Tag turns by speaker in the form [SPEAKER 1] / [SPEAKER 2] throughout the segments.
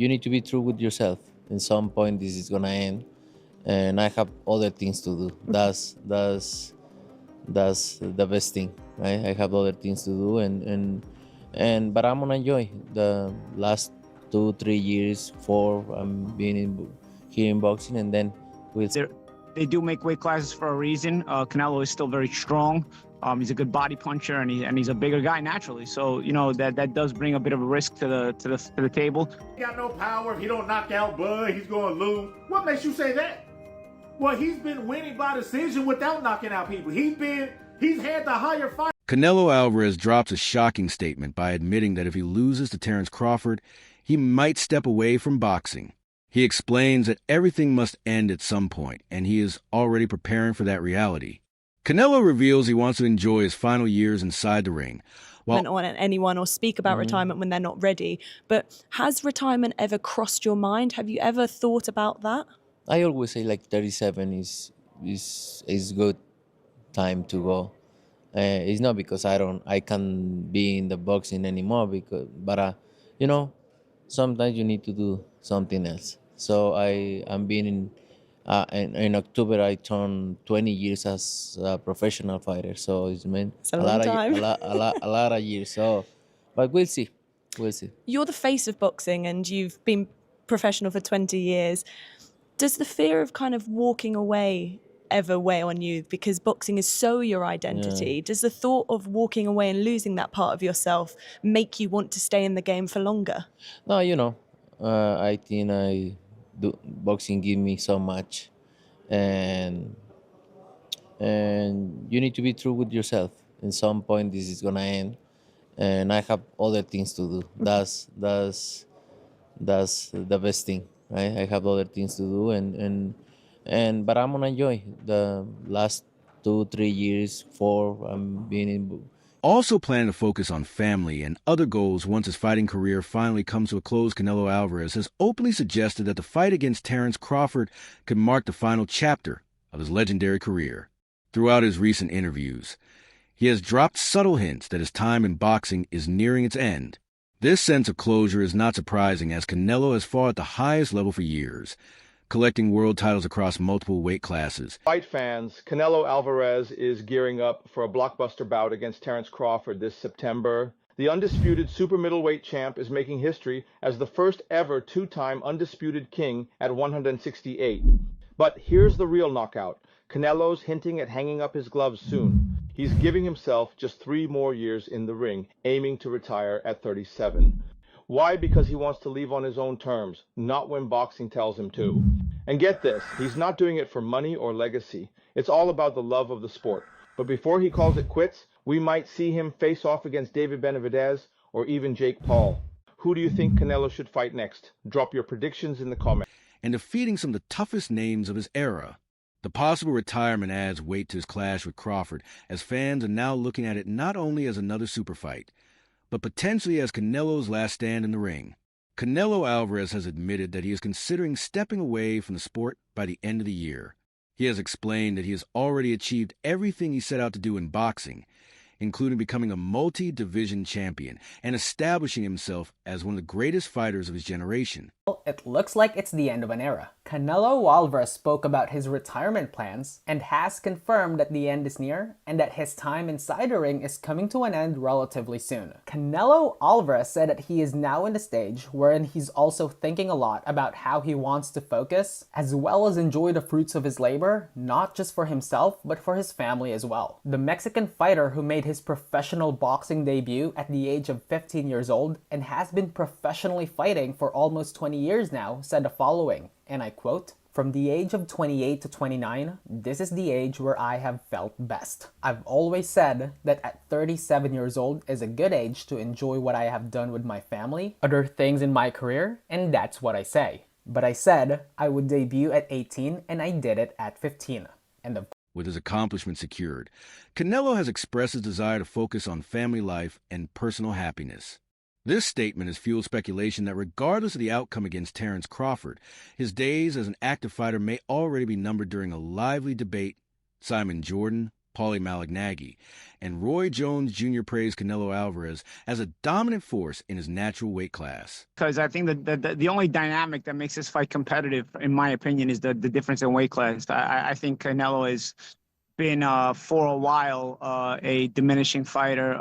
[SPEAKER 1] you need to be true with yourself. In some point, this is gonna end, and I have other things to do. That's the best thing, right? I have other things to do, and but I'm gonna enjoy the last 2 3 years, four. I'm being here in boxing, and then we'll.
[SPEAKER 2] They do make weight classes for a reason. Canelo is still very strong. He's a good body puncher, and he's a bigger guy naturally. So that does bring a bit of a risk to the table.
[SPEAKER 3] He got no power. If he don't knock out Bud, he's going to lose. What makes you say that? Well, he's been winning by decision without knocking out people. He's had the higher fight.
[SPEAKER 4] Canelo Alvarez drops a shocking statement by admitting that if he loses to Terence Crawford, he might step away from boxing. He explains that everything must end at some point, and he is already preparing for that reality. Canelo reveals he wants to enjoy his final years inside the ring.
[SPEAKER 5] On anyone or speak about retirement when they're not ready. But has retirement ever crossed your mind? Have you ever thought about that?
[SPEAKER 1] I always say like 37 is good time to go. It's not because I can't be in the boxing anymore, but sometimes you need to do something else. So I'm being in October I turned 20 years as a professional fighter. So it's been
[SPEAKER 5] a long time.
[SPEAKER 1] a lot of years. So, but we'll see.
[SPEAKER 5] You're the face of boxing, and you've been professional for 20 years. Does the fear of kind of walking away ever weigh on you? Because boxing is so your identity. Yeah. Does the thought of walking away and losing that part of yourself make you want to stay in the game for longer?
[SPEAKER 1] No, I think boxing give me so much, and you need to be true with yourself. In some point, this is gonna end, and I have other things to do. That's the best thing, right? I have other things to do, but I'm gonna enjoy the last 2 3 years, four. I'm being in.
[SPEAKER 4] Also planning to focus on family and other goals once his fighting career finally comes to a close, Canelo Alvarez has openly suggested that the fight against Terence Crawford could mark the final chapter of his legendary career. Throughout his recent interviews, he has dropped subtle hints that his time in boxing is nearing its end. This sense of closure is not surprising, as Canelo has fought at the highest level for years, collecting world titles across multiple weight classes.
[SPEAKER 6] Fight fans, Canelo Alvarez is gearing up for a blockbuster bout against Terence Crawford this September. The undisputed super middleweight champ is making history as the first ever two-time undisputed king at 168. But here's the real knockout. Canelo's hinting at hanging up his gloves soon. He's giving himself just 3 more years in the ring, aiming to retire at 37. Why? Because he wants to leave on his own terms, not when boxing tells him to. And get this, he's not doing it for money or legacy. It's all about the love of the sport. But before he calls it quits, we might see him face off against David Benavidez or even Jake Paul. Who do you think Canelo should fight next? Drop your predictions in the comments.
[SPEAKER 4] And defeating some of the toughest names of his era. The possible retirement adds weight to his clash with Crawford, as fans are now looking at it not only as another super fight, but potentially as Canelo's last stand in the ring. Canelo Alvarez has admitted that he is considering stepping away from the sport by the end of the year. He has explained that he has already achieved everything he set out to do in boxing, including becoming a multi-division champion and establishing himself as one of the greatest fighters of his generation.
[SPEAKER 7] It looks like it's the end of an era. Canelo Alvarez spoke about his retirement plans and has confirmed that the end is near and that his time inside the ring is coming to an end relatively soon. Canelo Alvarez said that he is now in the stage wherein he's also thinking a lot about how he wants to focus as well as enjoy the fruits of his labor, not just for himself but for his family as well. The Mexican fighter who made his professional boxing debut at the age of 15 years old and has been professionally fighting for almost 20 years now said the following, and I quote, "From the age of 28 to 29, this is the age where I have felt best. I've always said that at 37 years old is a good age to enjoy what I have done with my family, other things in my career, and that's what I say. But I said I would debut at 18 and I did it at 15. End of."
[SPEAKER 4] With his accomplishment secured, Canelo has expressed his desire to focus on family life and personal happiness. This statement has fueled speculation that regardless of the outcome against Terence Crawford, his days as an active fighter may already be numbered during a lively debate. Simon Jordan, Paulie Malignaggi, and Roy Jones Jr. praised Canelo Alvarez as a dominant force in his natural weight class.
[SPEAKER 2] Because I think that the only dynamic that makes this fight competitive, in my opinion, is the difference in weight class. I think Canelo has been for a while a diminishing fighter.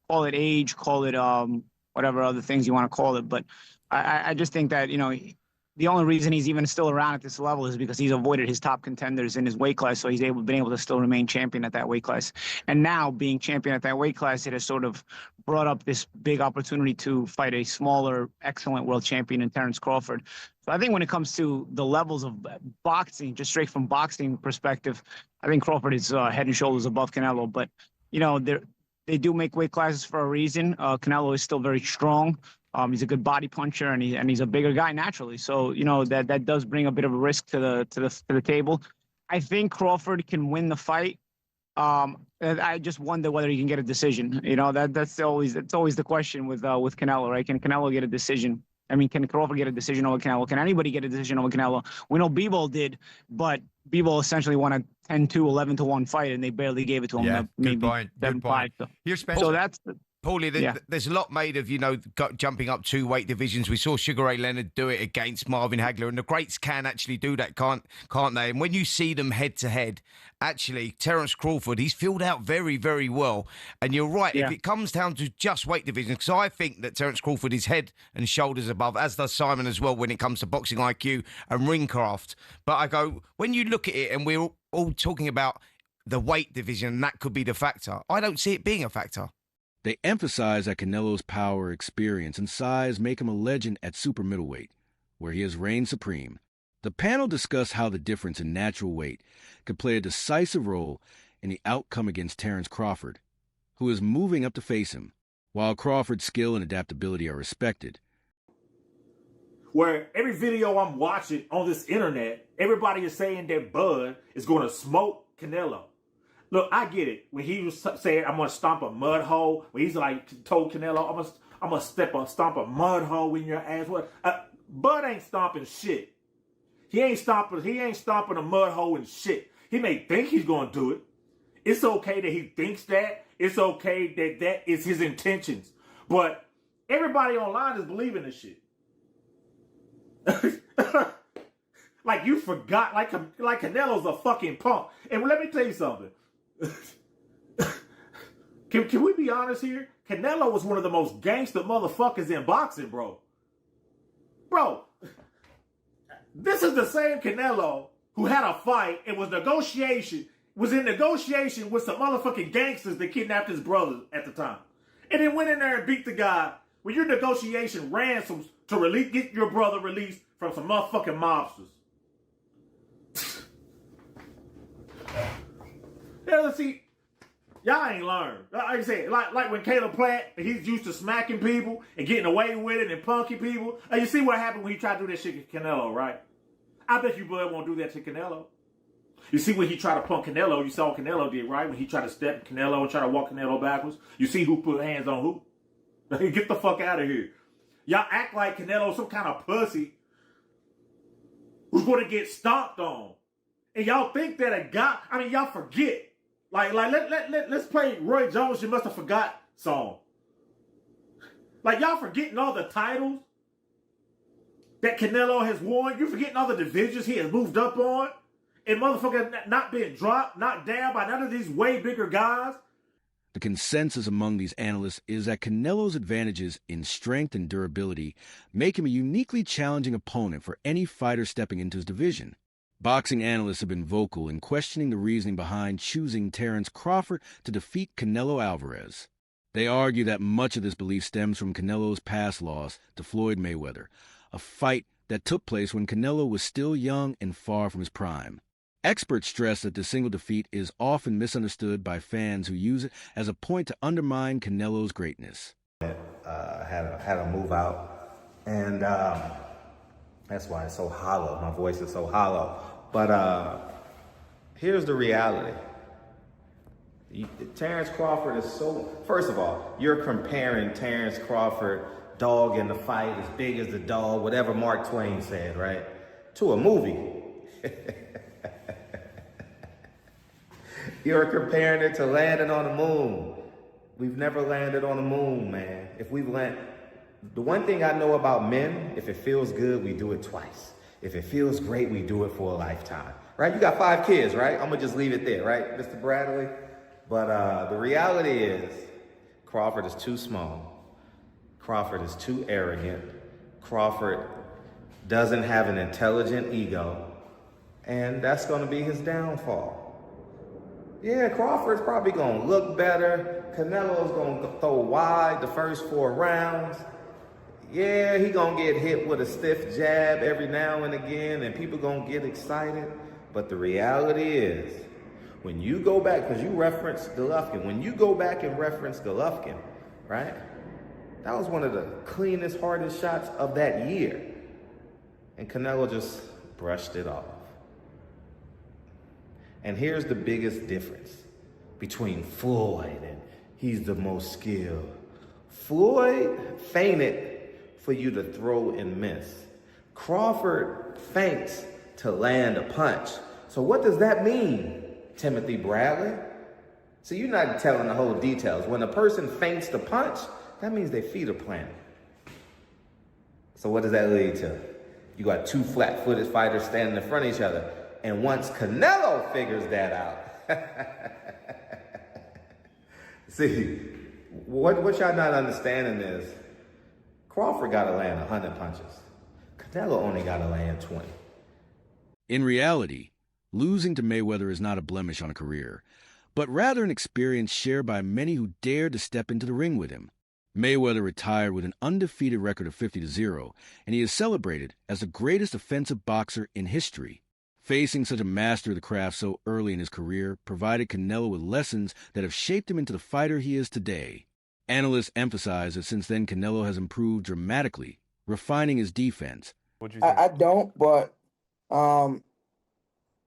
[SPEAKER 2] Call it age, call it whatever other things you want to call it. But I just think that, the only reason he's even still around at this level is because he's avoided his top contenders in his weight class, so he's been able to still remain champion at that weight class. And now, being champion at that weight class, it has sort of brought up this big opportunity to fight a smaller, excellent world champion in Terence Crawford. So I think when it comes to the levels of boxing, just straight from boxing perspective, I think Crawford is head and shoulders above Canelo. But, they do make weight classes for a reason. Canelo is still very strong. He's a good body puncher, and he's a bigger guy naturally. So that does bring a bit of a risk to the table. I think Crawford can win the fight. I just wonder whether he can get a decision. That's always the question with Canelo, right? Can Canelo get a decision? I mean, can Crawford get a decision over Canelo? Can anybody get a decision over Canelo? We know Bivol did, but Bivol essentially won a 10-2, 11-1 fight, and they barely gave it to him.
[SPEAKER 8] Yeah, good point. Good point. Here, Spencer.
[SPEAKER 2] So that's
[SPEAKER 8] Paulie, there's a lot made of, jumping up 2 weight divisions. We saw Sugar Ray Leonard do it against Marvin Hagler, and the greats can actually do that, can't they? And when you see them head-to-head, actually, Terence Crawford, he's filled out very, very well. And you're right, if it comes down to just weight divisions, because I think that Terence Crawford is head and shoulders above, as does Simon as well when it comes to boxing IQ and ring craft. But I go, when you look at it, and we're all talking about the weight division, that could be the factor. I don't see it being a factor.
[SPEAKER 4] They emphasize that Canelo's power, experience, and size make him a legend at super middleweight, where he has reigned supreme. The panel discussed how the difference in natural weight could play a decisive role in the outcome against Terence Crawford, who is moving up to face him, while Crawford's skill and adaptability are respected.
[SPEAKER 3] Where every video I'm watching on this internet, everybody is saying that Bud is going to smoke Canelo. Look, I get it. When he was saying, I'm going to stomp a mud hole, when he's like, told Canelo, I'm going to stomp a mud hole in your ass. What? Bud ain't stomping shit. He ain't stomping a mud hole in shit. He may think he's going to do it. It's okay that he thinks that. It's okay that that is his intentions. But everybody online is believing this shit. Like you forgot, like Canelo's a fucking punk. And let me tell you something. Can we be honest here? Canelo was one of the most gangster motherfuckers in boxing, bro. Bro, this is the same Canelo who had a fight and was in negotiation with some motherfucking gangsters that kidnapped his brother at the time. And then went in there and beat the guy with your negotiation ransoms to get your brother released from some motherfucking mobsters. Yeah, see, y'all ain't learned. Like I said, like when Caleb Plant, he's used to smacking people and getting away with it and punking people. You see what happened when he tried to do that shit to Canelo, right? I bet you Bud won't do that to Canelo. You see when he tried to punk Canelo, you saw what Canelo did, right? When he tried to step Canelo and try to walk Canelo backwards. You see who put hands on who? Get the fuck out of here. Y'all act like Canelo's some kind of pussy who's going to get stomped on. And y'all think that a guy, y'all forget. Let's play Roy Jones, You Must Have Forgot song. Like, y'all forgetting all the titles that Canelo has won. You're forgetting all the divisions he has moved up on. And motherfucker not being knocked down by none of these way bigger guys.
[SPEAKER 4] The consensus among these analysts is that Canelo's advantages in strength and durability make him a uniquely challenging opponent for any fighter stepping into his division. Boxing analysts have been vocal in questioning the reasoning behind choosing Terence Crawford to defeat Canelo Alvarez. They argue that much of this belief stems from Canelo's past loss to Floyd Mayweather, a fight that took place when Canelo was still young and far from his prime. Experts stress that the single defeat is often misunderstood by fans who use it as a point to undermine Canelo's greatness.
[SPEAKER 9] Had a move out, and that's why it's so hollow. My voice is so hollow. But here's the reality. Terence Crawford is so... First of all, you're comparing Terence Crawford, dog in the fight, as big as the dog, whatever Mark Twain said, right? To a movie. You're comparing it to landing on the moon. We've never landed on the moon, man. If we've landed, the one thing I know about men, if it feels good, we do it twice. If it feels great, we do it for a lifetime, right? You got 5 kids, right? I'm gonna just leave it there, right, Mr. Bradley? But the reality is, Crawford is too small. Crawford is too arrogant. Crawford doesn't have an intelligent ego, and that's gonna be his downfall. Yeah, Crawford's probably gonna look better. Canelo's gonna throw wide the first 4 rounds. Yeah, he gonna get hit with a stiff jab every now and again, and people gonna get excited. But the reality is, when you go back, because you referenced Golovkin, when you go back and reference Golovkin, right? That was one of the cleanest, hardest shots of that year. And Canelo just brushed it off. And here's the biggest difference between Floyd and he's the most skilled. Floyd feinted for you to throw and miss. Crawford feints to land a punch. So what does that mean, Timothy Bradley? So you're not telling the whole details. When a person feints to punch, that means their feet are planted. So what does that lead to? You got 2 flat-footed fighters standing in front of each other. And once Canelo figures that out, see, what y'all not understanding is Crawford got to land 100 punches. Canelo only got to land 20.
[SPEAKER 4] In reality, losing to Mayweather is not a blemish on a career, but rather an experience shared by many who dared to step into the ring with him. Mayweather retired with an undefeated record of 50-0, and he is celebrated as the greatest offensive boxer in history. Facing such a master of the craft so early in his career provided Canelo with lessons that have shaped him into the fighter he is today. Analysts emphasize that since then Canelo has improved dramatically, refining his defense.
[SPEAKER 10] What do you think? I don't, but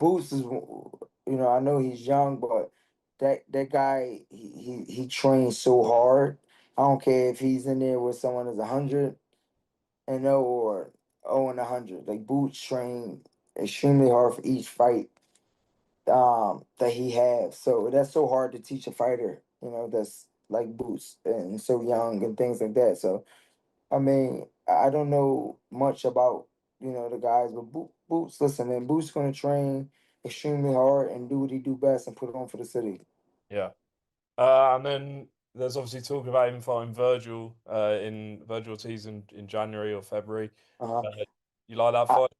[SPEAKER 10] Boots is, I know he's young, but that guy, he trains so hard. I don't care if he's in there with someone that's 100-0 or 0-100. Like, Boots train extremely hard for each fight that he has. So that's so hard to teach a fighter, that's like Boots and so young and things like that. So, I mean, I don't know much about, the guys, but Boots, listen, man, Boots going to train extremely hard and do what he do best and put it on for the city.
[SPEAKER 11] Yeah. And then there's obviously talk about him fighting Virgil in Virgil Ortiz in January or February. You like that fight?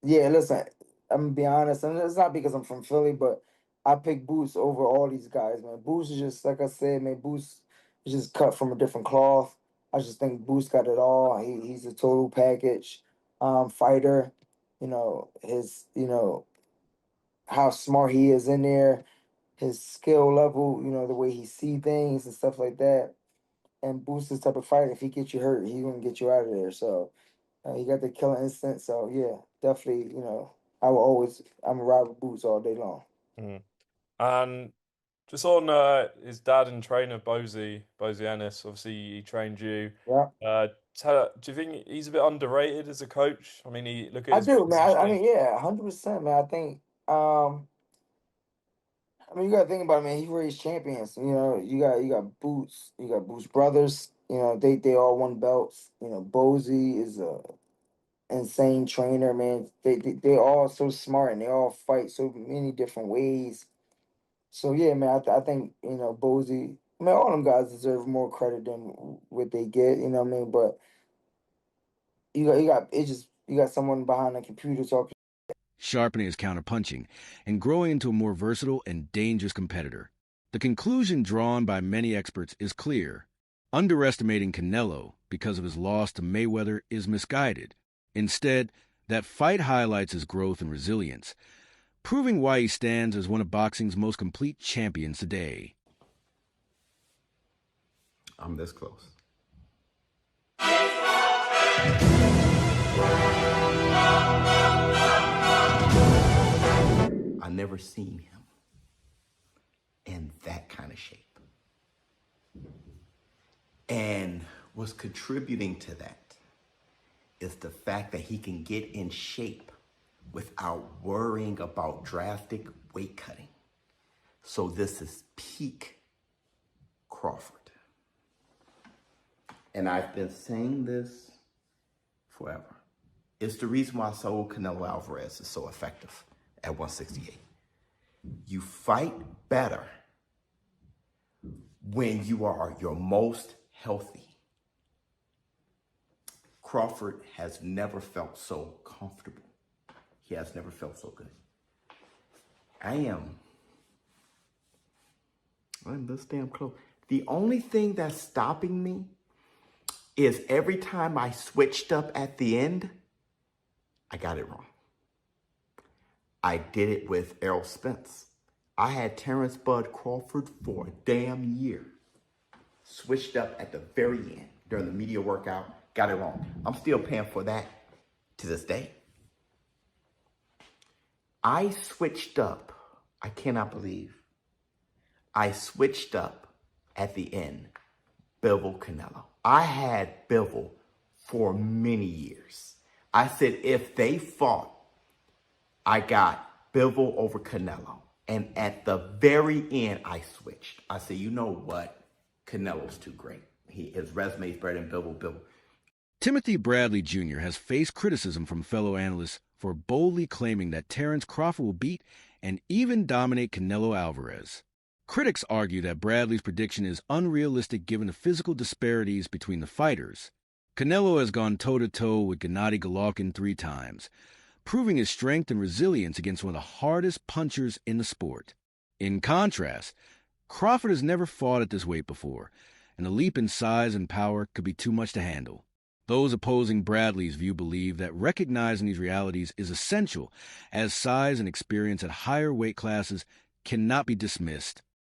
[SPEAKER 10] Yeah, listen, I'm gonna be honest, and it's not because I'm from Philly, but I pick Boots over all these guys, man. Boots is just, like I said, man, Boots is just cut from a different cloth. I just think Boots got it all. He's a total package fighter. His, how smart he is in there, his skill level, the way he see things and stuff like that. And Boots is the type of fighter, if he gets you hurt, he's gonna get you out of there. So he got the killer instinct. So yeah, definitely, I'm a ride with Boots all day long.
[SPEAKER 11] Mm. And just on his dad and trainer, Bozy Ennis, obviously he trained you.
[SPEAKER 10] Yeah.
[SPEAKER 11] Do you think he's a bit underrated as a coach? I mean, look at
[SPEAKER 10] I
[SPEAKER 11] his
[SPEAKER 10] do, man. I mean, yeah, 100%, man. I think, you gotta think about it, man. He raised champions. You got Boots, you got Boots brothers. They all won belts. Bozy is a insane trainer, man. They all so smart and they all fight so many different ways. So yeah, man, I think Bozy. I mean, all them guys deserve more credit than what they get. You know what I mean? But you got someone behind the computer talking.
[SPEAKER 4] Sharpening his counterpunching and growing into a more versatile and dangerous competitor. The conclusion drawn by many experts is clear. Underestimating Canelo because of his loss to Mayweather is misguided. Instead, that fight highlights his growth and resilience, proving why he stands as one of boxing's most complete champions today.
[SPEAKER 9] I'm this close. I never seen him in that kind of shape. And what's contributing to that is the fact that he can get in shape without worrying about drastic weight cutting.
[SPEAKER 12] So this is peak Crawford. And I've been saying this forever. It's the reason why Canelo Alvarez is so effective at 168. You fight better when you are your most healthy. Crawford has never felt so comfortable. He has never felt so good. I'm this damn close. The only thing that's stopping me is every time I switched up at the end, I got it wrong. I did it with Errol Spence. I had Terence Bud Crawford for a damn year. Switched up at the very end during the media workout, got it wrong. I'm still paying for that to this day. I switched up, I cannot believe, I switched up at the end, Bivol Canelo. I had Bivol for many years. I said if they fought, I got Bivol over Canelo. And at the very end, I switched. I said, you know what? Canelo's too great. His resume is better than Bivol.
[SPEAKER 4] Timothy Bradley Jr. has faced criticism from fellow analysts for boldly claiming that Terence Crawford will beat and even dominate Canelo Alvarez. Critics argue that Bradley's prediction is unrealistic given the physical disparities between the fighters. Canelo has gone toe-to-toe with Gennady Golovkin 3 times, proving his strength and resilience against one of the hardest punchers in the sport. In contrast, Crawford has never fought at this weight before, and the leap in size and power could be too much to handle. Those opposing Bradley's view believe that recognizing these realities is essential, as size and experience at higher weight classes cannot be dismissed.